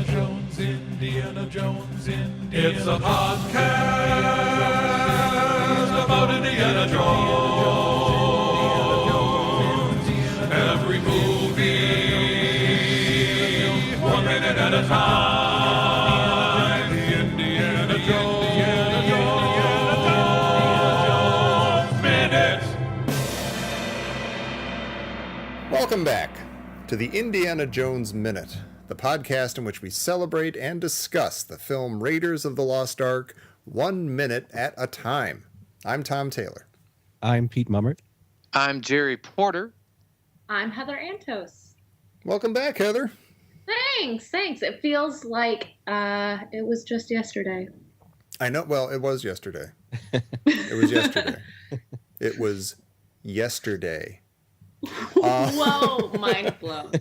Indiana Jones. It's a podcast about Indiana Jones. Every movie, 1 minute at a time. Indiana Jones Minute. Welcome back to the Indiana Jones Minute, the podcast in which we celebrate and discuss the film Raiders of the Lost Ark 1 minute at a time. I'm Tom Taylor. I'm Pete Mummert. I'm Jerry Porter. I'm Heather Antos. Welcome back, Heather. Thanks. It feels like it was just yesterday. I know. Well, it was yesterday. It was yesterday. It was yesterday. Whoa, mind blown.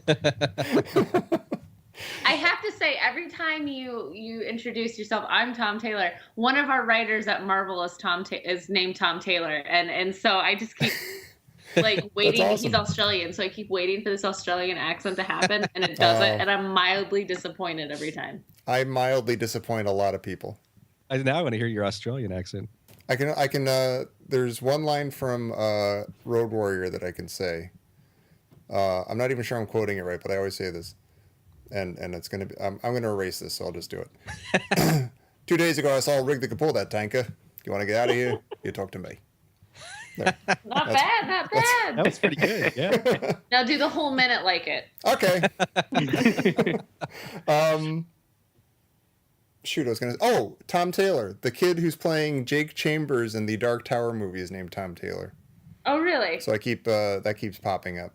I have to say, every time you introduce yourself, I'm Tom Taylor. One of our writers at Marvel is named Tom Taylor, and so I just keep like waiting. Awesome. He's Australian, so I keep waiting for this Australian accent to happen, and it doesn't, and I'm mildly disappointed every time. I mildly disappoint a lot of people. Now I want to hear your Australian accent. I can. There's one line from Road Warrior that I can say. I'm not even sure I'm quoting it right, but I always say this, and it's gonna be. I'm gonna erase this, so I'll just do it. 2 days ago, I saw a rig that could pull that tanker. You want to get out of here? You talk to me. There. Not bad. That was pretty good. Yeah. Now do the whole minute like it. Okay. Shoot, I was gonna. Oh, Tom Taylor, the kid who's playing Jake Chambers in the Dark Tower movie, is named Tom Taylor. Oh, really? So I keep that keeps popping up.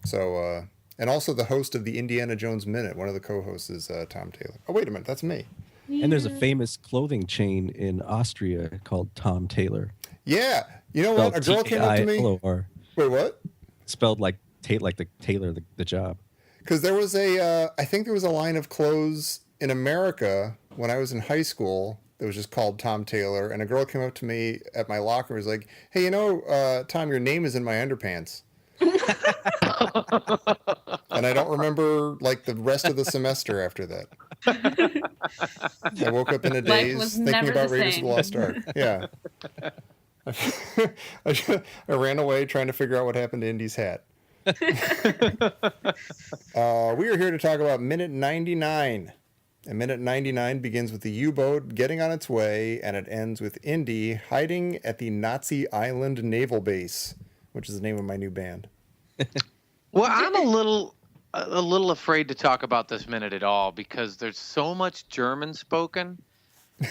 So and also the host of the Indiana Jones Minute, one of the co-hosts is Tom Taylor. Oh, wait a minute, that's me. And there's a famous clothing chain in Austria called Tom Taylor. Yeah, you know what? A girl came up to me. T-A-I-L-O-R. Wait, what? Spelled like the Taylor, the job. Because there was I think there was a line of clothes in America when I was in high school that was just called Tom Taylor, and a girl came up to me at my locker and was like, "Hey, you know, Tom, your name is in my underpants." And I don't remember like the rest of the semester after that. I woke up in a daze thinking about Raiders of the Lost Ark. Yeah. I ran away trying to figure out what happened to Indy's hat. We are here to talk about minute 99. And minute 99 begins with the U-boat getting on its way, and it ends with Indy hiding at the Nazi Island Naval Base, which is the name of my new band. Well, I'm a little afraid to talk about this minute at all because there's so much German spoken.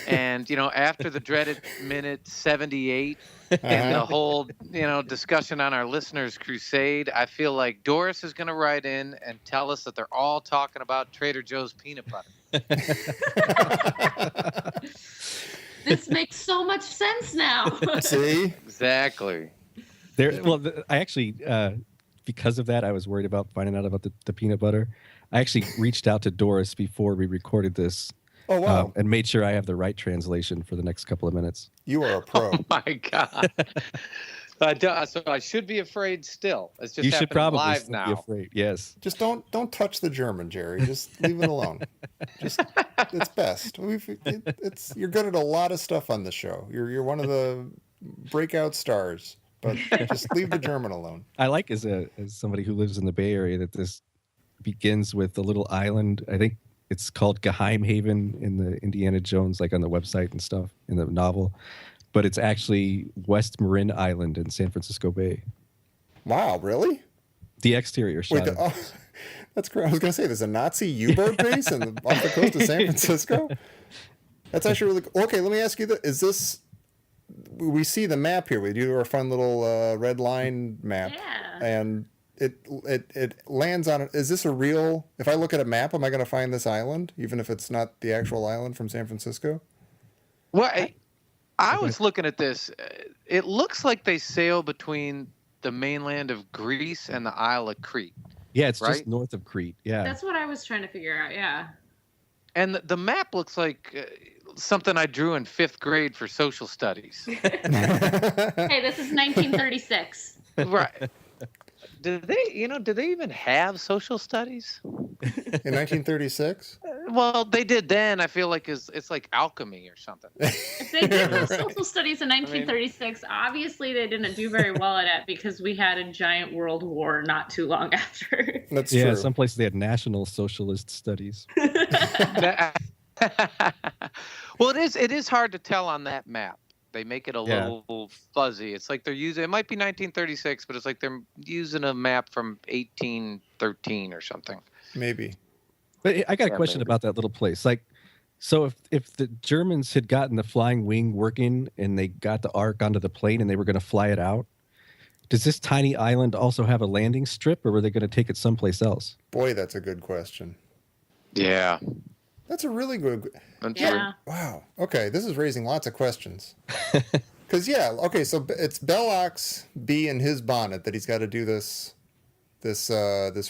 And, after the dreaded minute 78 and the whole, discussion on our listeners' crusade, I feel like Doris is going to write in and tell us that they're all talking about Trader Joe's peanut butter. This makes so much sense now. See? Exactly. I actually, because of that, I was worried about finding out about the peanut butter. I actually reached out to Doris before we recorded this. Oh, wow. And made sure I have the right translation for the next couple of minutes. You are a pro. Oh, my God. So I should be afraid still. It's just you should probably live be now. afraid. Yes. Just don't touch the German, Jerry. Just leave it alone. It's best. You're good at a lot of stuff on the show. You're one of the breakout stars, but just leave the German alone. I like as somebody who lives in the Bay Area that this begins with a little island. I think it's called Geheimhaven in the Indiana Jones, like on the website and stuff in the novel. But it's actually West Marin Island in San Francisco Bay. Wow, really? The exterior shot. That's great. I was going to say, there's a Nazi U-boat base off the coast of San Francisco? That's actually really cool. Okay, let me ask you this. We see the map here. We do our fun little red line map. Yeah. And it lands on it. Is this a real, if I look at a map, am I going to find this island, even if it's not the actual island from San Francisco? Well, I was looking at this. It looks like they sail between the mainland of Greece and the Isle of Crete. Yeah, it's right? just north of Crete. Yeah. That's what I was trying to figure out. Yeah. And the map looks like something I drew in 5th grade for social studies. Hey, this is 1936. Right. did they even have social studies? In 1936. Well, they did then. I feel like it's like alchemy or something. If they did have Right. social studies in 1936, obviously they didn't do very well at it because we had a giant world war not too long after. That's Yeah, true. some places they had National Socialist Studies. Well, it is hard to tell on that map. They make it a Yeah. little fuzzy. It's like they're using, it might be 1936, but it's like they're using a map from 1813 or something. Maybe. But I got a Yeah, question maybe. about that little place. Like, so if the Germans had gotten the flying wing working and they got the Ark onto the plane and they were going to fly it out, does this tiny island also have a landing strip, or were they going to take it someplace else? Boy, that's a good question. Yeah. That's a really good. Yeah. Wow. Okay, this is raising lots of questions. Because okay, so it's Belloq's bee in his bonnet that he's got to do this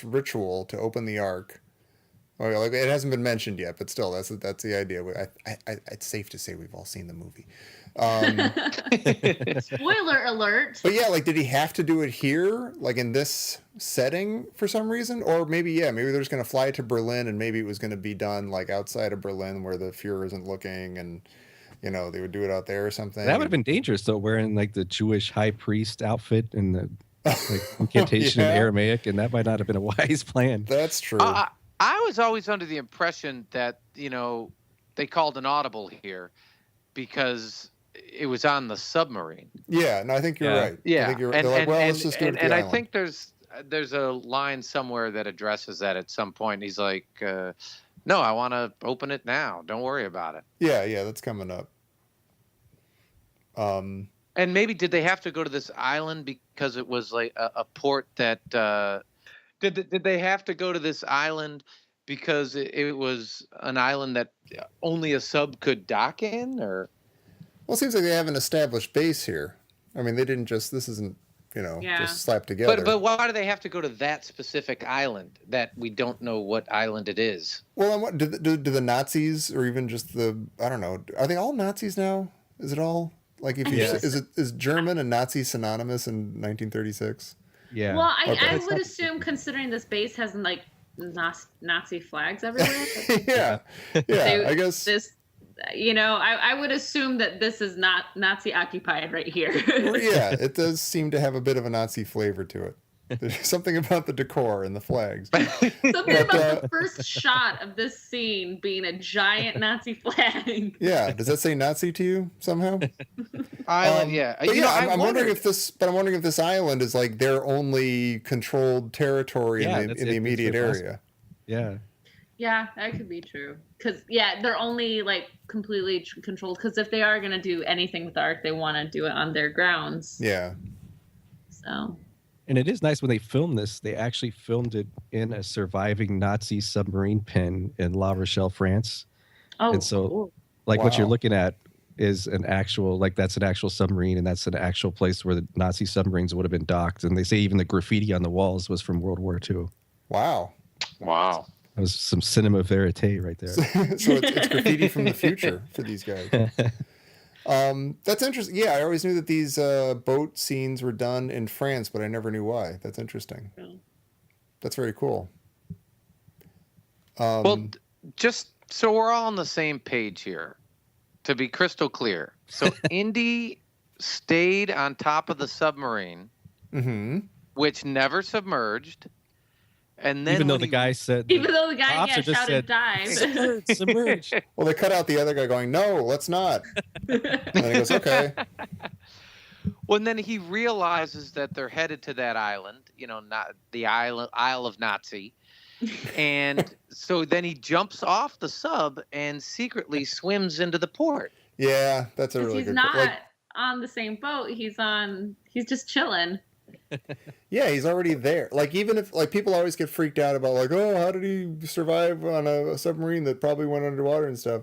ritual to open the Ark. Okay, like, it hasn't been mentioned yet, but still, that's the idea. It's safe to say we've all seen the movie. Spoiler alert. But yeah, like, did he have to do it here, like in this setting for some reason? Or maybe they're just going to fly to Berlin, and maybe it was going to be done like outside of Berlin where the Fuhrer isn't looking, and they would do it out there or something. That would have been dangerous, though, wearing like the Jewish high priest outfit and the like incantation in Aramaic, and that might not have been a wise plan. That's true. I was always under the impression that they called an audible here because it was on the submarine. Yeah, no, I think you're right. Yeah, I think you're right. They're like, well, let's just do it at the and I island. think there's a line somewhere that addresses that at some point. He's like, "No, I want to open it now. Don't worry about it." Yeah, that's coming up. And maybe did they have to go to this island because it was like a port that? Did they have to go to this island because it was an island that only a sub could dock in, or? Well, it seems like they have an established base here. I mean, they didn't just. This isn't just slapped together. But why do they have to go to that specific island that we don't know what island it is? Well, and what do the Nazis, or even just I don't know, are they all Nazis now? Is it all like if you is German and Nazi synonymous in 1936? Yeah. Well, Okay. I would assume, considering this base has like Nazi flags everywhere. yeah, I guess this. I would assume that this is not Nazi occupied right here. yeah, it does seem to have a bit of a Nazi flavor to it. There's something about the decor and the flags. Something about the first shot of this scene being a giant Nazi flag. Yeah, does that say Nazi to you somehow? Island, yeah. But I'm wondering if this island is like their only controlled territory in the immediate area. Yeah. Yeah, that could be true. Because they're only like completely controlled. Because if they are going to do anything with the Ark, they want to do it on their grounds. Yeah. So. And it is nice when they filmed this, they actually filmed it in a surviving Nazi submarine pin in La Rochelle, France. Oh, and so cool. what you're looking at is that's an actual submarine, and that's an actual place where the Nazi submarines would have been docked. And they say even the graffiti on the walls was from World War II. Wow. That was some cinema verite right there. So it's graffiti from the future for these guys. That's interesting. Yeah, I always knew that these boat scenes were done in France, but I never knew why. That's interesting. That's very cool. Well, just so we're all on the same page here, to be crystal clear. So Indy stayed on top of the submarine, which never submerged. And then even though the guy said, shouted said, dive. submerge. Well, they cut out the other guy going, "No, let's not." And then he goes, "Okay." Well, and then he realizes that they're headed to that island, not the Isle of Nazi. And so then he jumps off the sub and secretly swims into the port. Yeah, that's a really he's good not on the same boat. He's just chilling. Yeah, he's already there. Like, even if people always get freaked out about like, oh, how did he survive on a submarine that probably went underwater and stuff?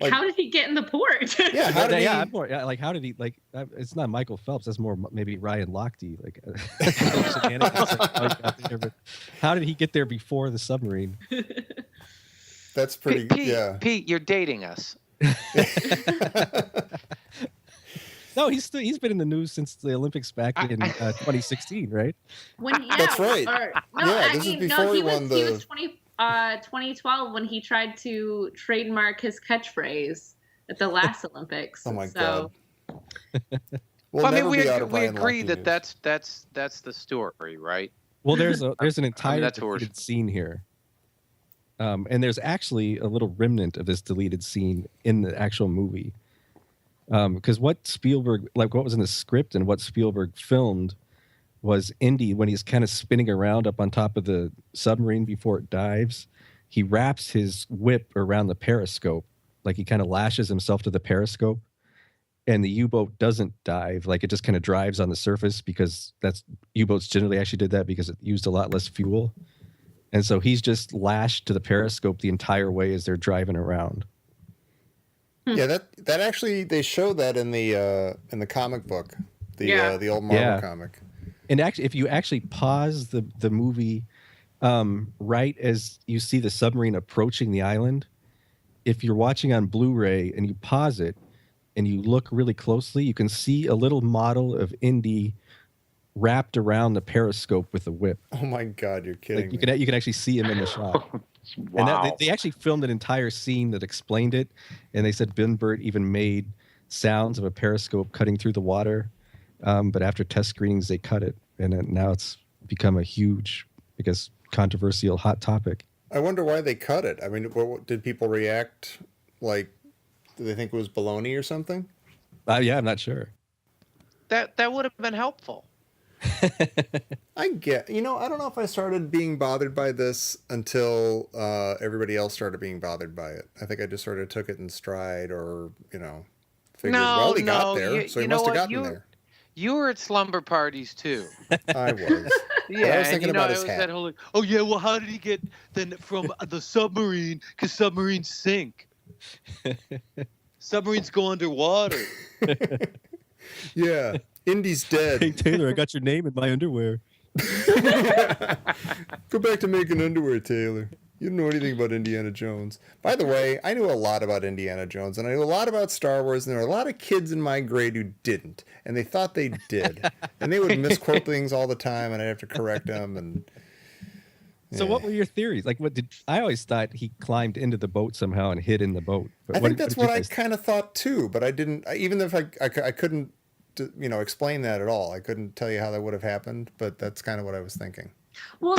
Like, how did he get in the port? Yeah, how did he? Like, how did he? Like, it's not Michael Phelps. That's more maybe Ryan Lochte. Like, how did he get there before the submarine? That's pretty. Pete, you're dating us. No, he's been in the news since the Olympics back in 2016, right? That's right. This is before he won He was 2012 when he tried to trademark his catchphrase at the last Olympics. Oh my God. Well, I mean, we Brian agree Lochte that news. that's the story, right? Well, there's an entire that's what we're- deleted scene here, and there's actually a little remnant of this deleted scene in the actual movie. Because what was in the script and what Spielberg filmed was Indy, when he's kind of spinning around up on top of the submarine before it dives, he wraps his whip around the periscope, like he kind of lashes himself to the periscope, and the U-boat doesn't dive, like it just kind of drives on the surface, because that's U-boats generally actually did that because it used a lot less fuel. And so he's just lashed to the periscope the entire way as they're driving around. Yeah, that actually, they show that in the comic book, the old Marvel comic. And actually, if you actually pause the movie right as you see the submarine approaching the island, if you're watching on Blu-ray and you pause it and you look really closely, you can see a little model of Indy wrapped around the periscope with a whip. Oh my God, you're kidding me. You can actually see him in the shot. Wow. And they actually filmed an entire scene that explained it, and they said Ben Burt even made sounds of a periscope cutting through the water, but after test screenings they cut it, and now it's become a huge, I guess, controversial hot topic. I wonder why they cut it. I mean, did people react like, did they think it was baloney or something? Yeah, I'm not sure. That would have been helpful. I don't know if I started being bothered by this until everybody else started being bothered by it. I think I just sort of took it in stride, or, figured, he got there, so he must have gotten there. You were at slumber parties too. I was. Yeah, I was thinking about his hat. That whole, oh yeah, well, how did he get then from the submarine? Because submarines sink. Submarines go underwater. Yeah. Indy's dead. Hey Taylor, I got your name in my underwear. Go back to making underwear, Taylor. You don't know anything about Indiana Jones. By the way, I knew a lot about Indiana Jones, and I knew a lot about Star Wars, and there were a lot of kids in my grade who didn't, and they thought they did. And they would misquote things all the time, and I'd have to correct them. And So what were your theories? Like, I always thought he climbed into the boat somehow and hid in the boat. But I think that's what I kind of thought too, but I didn't, even if I couldn't, explain that at all. I couldn't tell you how that would have happened, but that's kind of what I was thinking. Well,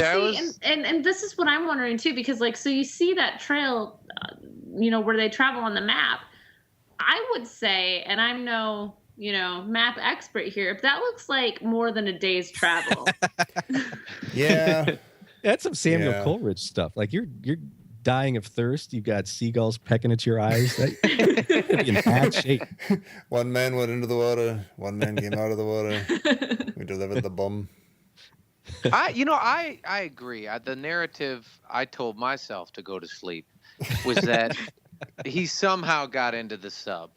and this is what I'm wondering too, because so you see that trail, where they travel on the map. I would say, and I'm no, map expert here, but that looks like more than a day's travel. Yeah. That's some Samuel Coleridge stuff. Like you're dying of thirst. You've got seagulls pecking at your eyes. You'd be in bad shape. One man went into the water. One man came out of the water. We delivered the bum. I agree. The narrative I told myself to go to sleep was that he somehow got into the sub.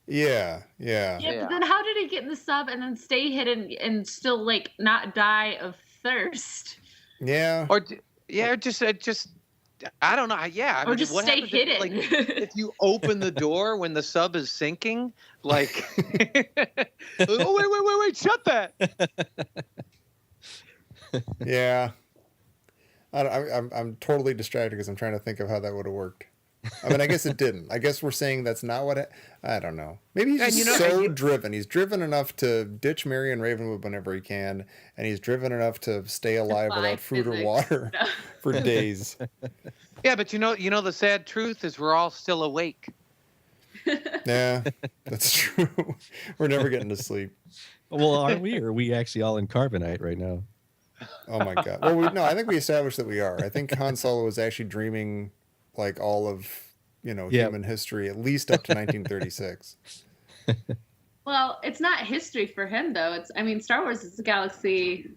Yeah. Yeah, but then how did he get in the sub and then stay hidden and still not die of thirst? Yeah. Or just I don't know. Yeah. Or just stay hidden. If you open the door when the sub is sinking, oh wait, shut that. Yeah. I'm totally distracted because I'm trying to think of how that would have worked. I mean, I guess it didn't. I guess we're saying that's not what I don't know. Maybe he's just driven. He's driven enough to ditch Marion Ravenwood whenever he can, and he's driven enough to stay alive without food or water for days. Yeah, but the sad truth is we're all still awake. Yeah, that's true. We're never getting to sleep. Well, are we? Or are we actually all in carbonite right now? Oh my God. Well, I think we established that we are. I think Han Solo was actually dreaming all of human history, at least up to 1936. Well, it's not history for him though. Star Wars is a galaxy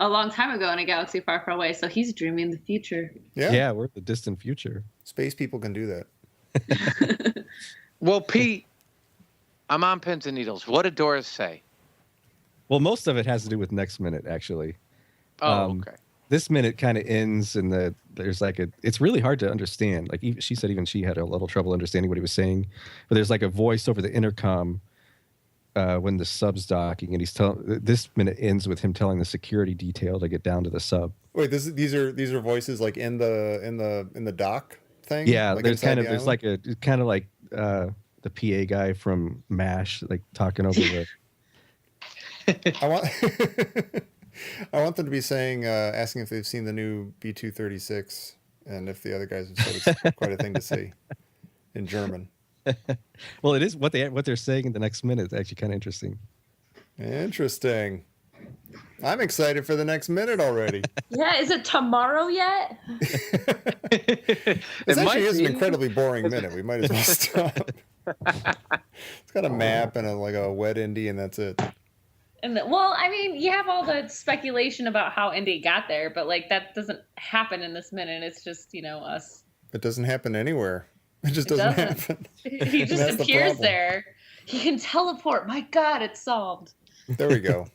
a long time ago in a galaxy far, far away. So he's dreaming the future. Yeah, we're the distant future. Space people can do that. Well, Pete, I'm on pins and needles. What did Doris say? Well, most of it has to do with next minute, actually. Oh, okay. This minute kind of ends and there's it's really hard to understand. Like she said, even she had a little trouble understanding what he was saying, but there's a voice over the intercom when the sub's docking, and he's telling. This minute ends with him telling the security detail to get down to the sub. Wait, these are voices like in the dock thing. Yeah, like there's inside kind of the there's island? like it's kind of like the PA guy from MASH, like talking over the. I want I want them to be saying asking if they've seen the new B-236 and if the other guys have said it's quite a thing to see in German. Well, it is what they're saying in the next minute. It's actually kind of interesting. Interesting. I'm excited for the next minute already. Yeah, is it tomorrow yet? This might actually is an be. incredibly boring minute. We might as well stop. It's got a map and like a wet Indy, and that's it. And well, I mean, you have all the speculation about how Indy got there, but like that doesn't happen in this minute. It's just us. It doesn't happen anywhere. It just It doesn't doesn't. happen. He just That's the appears problem. there. He can teleport. My God, it's solved. There we go.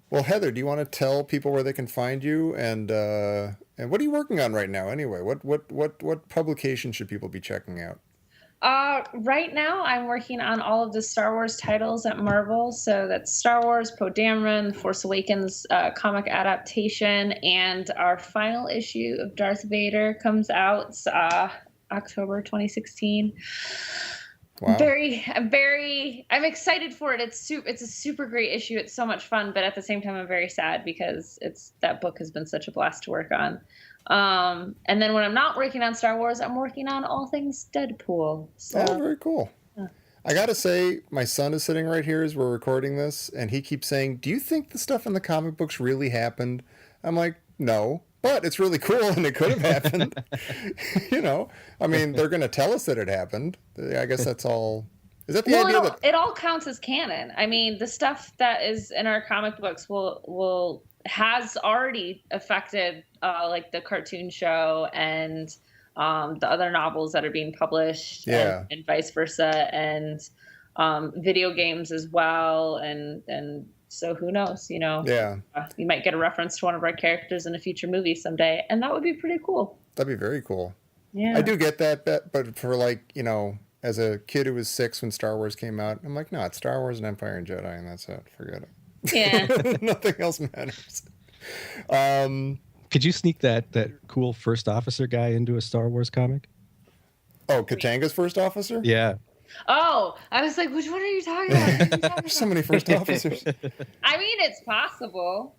Well, Heather, do you want to tell people where they can find you, and what are you working on right now? Anyway, what publication should people be checking out? Right now, I'm working on all of the Star Wars titles at Marvel. So that's Star Wars, Poe Dameron, The Force Awakens comic adaptation, and our final issue of Darth Vader comes out October 2016. Wow. I'm excited for it. It's a super great issue. It's so much fun, but at the same time, I'm very sad because that book has been such a blast to work on. And then when I'm not working on Star Wars, I'm working on all things Deadpool. So Oh, very cool. I gotta say, my son is sitting right here as we're recording this, and he keeps saying, "Do you think the stuff in the comic books really happened?" I'm like, "No, but it's really cool, and it could have happened." I mean, they're gonna tell us that it happened. I guess that's all. Is that the idea that? it all counts as canon. I mean, the stuff that is in our comic books has already affected like the cartoon show and the other novels that are being published, Yeah. and vice versa, and video games as well, and so who knows? Yeah, You might get a reference to one of our characters in a future movie someday, and that would be pretty cool. that'd be very cool. Yeah, I do get that, but for as a kid who was 6 when Star Wars came out, I'm like, no, it's Star Wars and Empire and Jedi, and that's it. Forget it. Yeah. Nothing else matters. Could you sneak that cool first officer guy into a Star Wars comic? Oh, Katanga's first officer? Yeah. Oh, I was like, which one are you talking about? What are you talking There's so about? many first officers. I mean, it's possible.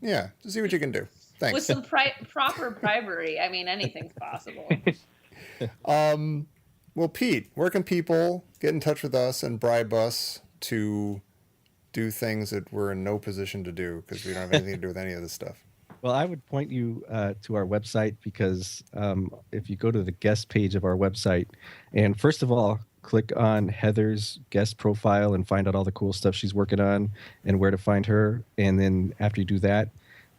Yeah, just see what you can do. With Thanks. some proper bribery. I mean, anything's possible. Well, Pete, where can people get in touch with us and bribe us to do things that we're in no position to do because we don't have anything to do with any of this stuff? Well, I would point you to our website because if you go to the guest page of our website, and first of all, click on Heather's guest profile and find out all the cool stuff she's working on and where to find her. And then after you do that,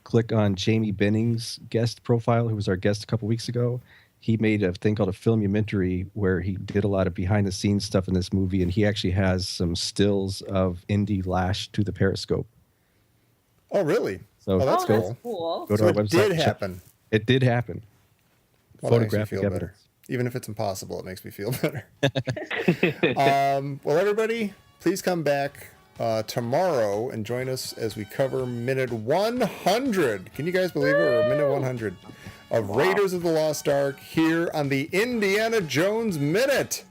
click on Jamie Benning's guest profile, who was our guest a couple weeks ago. He made a thing called a filmumentary where he did a lot of behind-the-scenes stuff in this movie, and he actually has some stills of Indy lashed to the periscope. Oh, really? So that's That's cool. cool. go to So our it website. did check- happen. It did happen. Well, that makes me Photographic feel evidence. better. Even if it's impossible, it makes me feel better. Well, everybody, please come back tomorrow and join us as we cover minute 100. Can you guys believe it? Or minute 100 of Raiders of the Lost Ark here on the Indiana Jones Minute.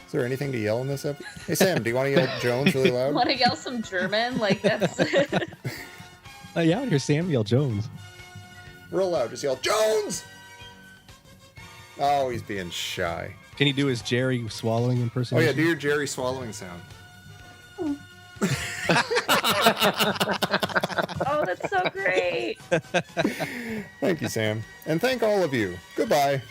Is there anything to yell in this episode? Hey, Sam, do you want to yell Jones really loud? Want to yell some German? Like that's. Yeah, I hear Samuel Jones. Real loud. Just yell, Jones! Oh, he's being shy. Can you do his Jerry swallowing Oh, impersonation? yeah, do your Jerry swallowing sound. Oh, that's so great. Thank you, Sam. And thank all of you. Goodbye.